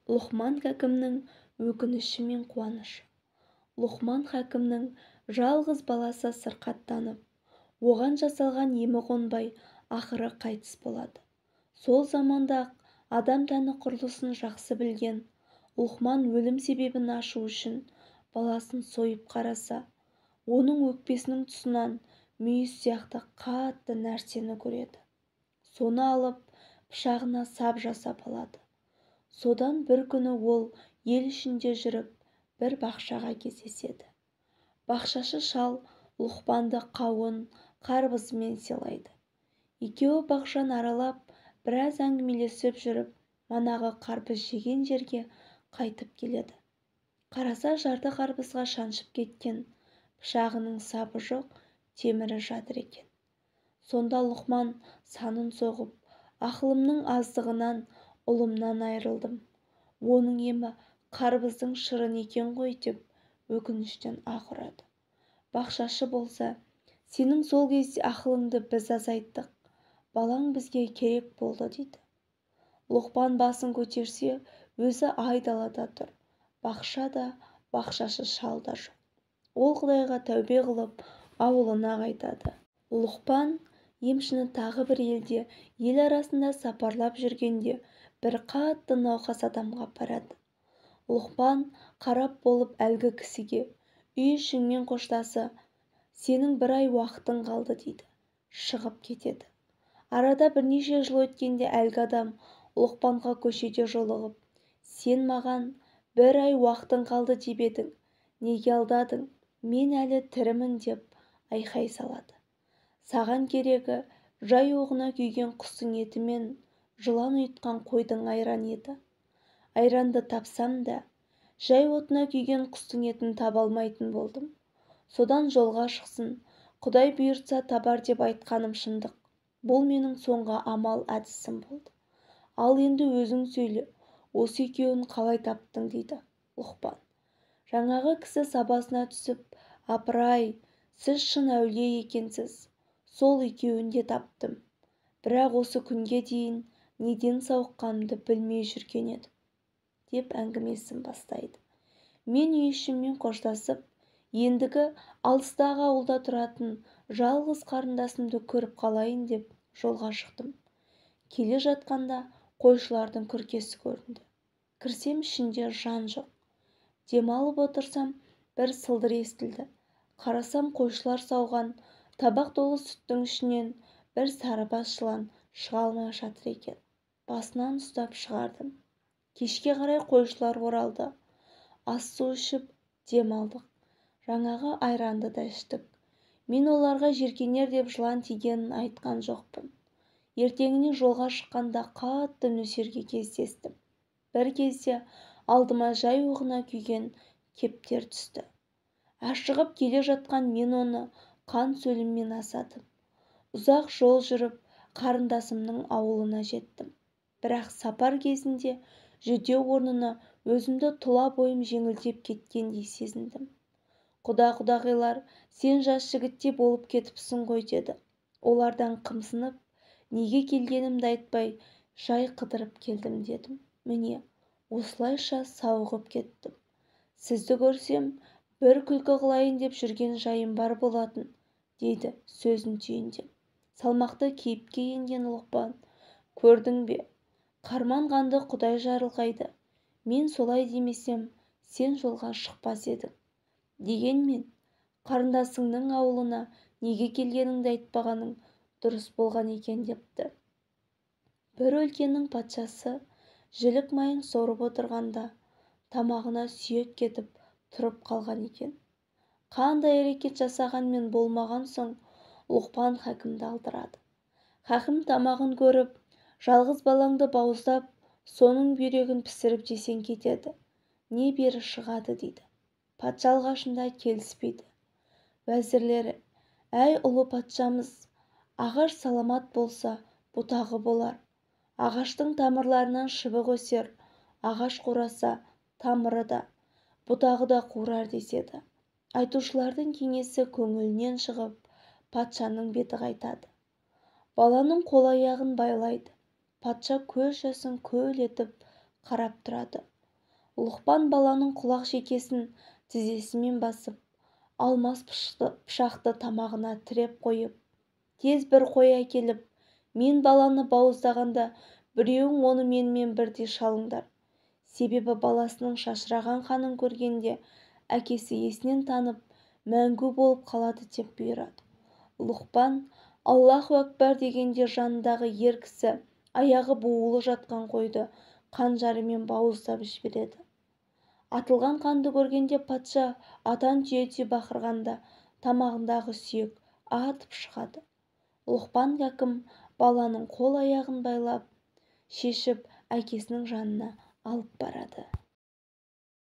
лұқман хакімнің өкініші мен қуанышы. лұқман хакімнің жалғыз баласы сырқаттанып оған жасалған емі қонбай ақыры қайтыс болады. Сол заманда-ақ адам тәні құрылысын жақсы білген лұқман өлім себебін ашу үшін баласын сойып қараса, оның өкпесінің тұсынан мүйіз сияқты қатты нәрсені көреді. Соны алып пышағына сап жасап алады. Содан бір күні ол ел ішінде жүріп бір бақшаға кездеседі. Бақшашы шал лұқманды қауын, қарбызымен сыйлайды. Екеуі бақшаны аралап біраз әңгімелесіп жүріп, манағы қарбыз жеген жерге қайтып келеді. Қараса жарты қарбызға шаншып кеткен, пышағының сабы жоқ, темірі жатыр екен. Сонда лұқман санын соғып, ақылымның аздығынан ұлымнан айырылдым. Оның емі қарбыздың шырын екен ғой деп өкініштен аһ ұрады. Бақшашы болса, сенің сол кезде ақылыңды біз азайттық, балаң бізге керек болды дейді. Лұқман басын көтерсе, өзі айдалада тұр. Бақша да, бақшашы шал да жоқ. Ол Құдайға тәубе қылып, ауылына қайтады. лұқман емшіні тағы бір елде, ел арасында сапарлап жүргенде бір қатты науқас адамға апарады. лұқман қарап болып әлгі кісіге, үй ішіңмен қоштасы, сенің бір ай уақытың қалды дейді. Шығып кетеді. Арада бірнеше жыл өткенде әлгі адам лұқманға көшеде жолығып, сен маған бір ай уақытың қалды деп едің, неге алдадың, мен әлі тірімін деп айқай салады. Саған керегі жай оғына күйген құстың еті мен жылан ұйытқан қойдың айран еді. Айранды тапсам да, жай отына күйген құстың етін таба алмайтын болдым. Содан жолға шықсын, Құдай бұйыртса табар деп айтқаным шындық. Бұл менің соңғы амал әдісім болды. Ал енді өзің сөйле, осы екеуін қалай таптың дейді лұқман. Жаңағы кісі сабасына түсіп, апыр-ай, сіз шын әулие екенсіз. Сол екеуін де таптым. Бірақ осы күнге дейін неден сауыққанымды білмей жүрген едім, деп әңгімесін бастайды. Мен үй ішіммен қоштасып, ендігі алыстағы ауылда тұратын жалғыз қарындасымды көріп қалайын деп жолға шықтым. Келе жатқанда қойшылардың күркесі көрінді. Кірсем, ішінде жан жоқ. Демалып отырсам, бір сылдыр естілді. Қарасам, қойшылар сауған табақ толы сүттің ішінен бір сарыбас жылан шыға алмай жатыр екен. Басынан ұстап шығардым. Кешке қарай қойшылар оралды. Ас-су ішіп дем алдық. Жаңағы айранды да іштік. Мен оларға жеркенер деп жылан тигенін айтқан жоқпын. Ертеңіне жолға шыққанда қатты нөсерге кездестім. Бір кезде алдыма жай оғына күйген кептер түсті. Ашығып келе жатқан мен оны қан сөліммен асадым. Ұзақ жол жүріп қарындасымның ауылына жеттім. Бірақ сапар кезінде жүдеу орнына өзімді тұла бойым жеңілдеп кеткендей сезіндім. Құда-құдағилар, сен жас жігітте болып кетіпсің ғой деді. Олардан қымсынып, неге келгенімді айтпай, жай қыдырып келдім дедім. Міне, осылайша сауығып кеттім. Сізді көрсем, бір күлкі қылайын деп жүрген жайым бар болатын, дейді сөзін түйіндеп. Салмақты кейіпке енген лұқман, көрдің бе, қарманғанды Құдай жарылқайды. Мен солай демесем, сен жолға шықпас едің. Дегенмен, қарындасыңның ауылына неге келгеніңді айтпағаның дұрыс болған екен депті. Бір өлкенің патшасы жілік майын сорып отырғанда тамағына сүйек кетіп тұрып қалған екен. Қандай әрекет жасағанмен болмаған соң лұқман хакімді алдырады. Хакім тамағын көріп, жалғыз балаңды бауыздап, соның бүйрегін пісіріп жесең кетеді. Не бері шығады дейді. Патша алғашында келіспейді. Уәзірлері, әй ұлы патшамыз, ағаш саламат болса, бұтағы болар. Ағаштың тамырларынан шыбық өсер, ағаш қураса, тамыры да, бұтағы да қурар деседі. Айтушылардың кеңесі көңілінен шығып, патшаның беті қайтады. Баланың қол-аяғын байлайды. Патша көз жасын көл етіп қарап тұрады. Лұқпан баланың құлақ шекесін тізесімен басып, алмас пышақты тамағына тіреп қойып, тез бір қой әкеліп, мен баланы бауыздағанда біреуің оны менімен бірдей шалыңдар. Себебі баласының шашыраған қанын көргенде әкесі есінен танып, мәңгі болып қалады деп бұйырады. Лұқпан Аллаху Акбар дегенде жанындағы ер кісі аяғы буылы жатқан қойды қанжарымен бауыздап жібереді. Атылған қанды көргенде патша атан түйедей бақырғанда тамағындағы сүйек атып шығады. Лұқпан хакім баланың қол-аяғын байлап, шешіп әкесінің жанына алып барады.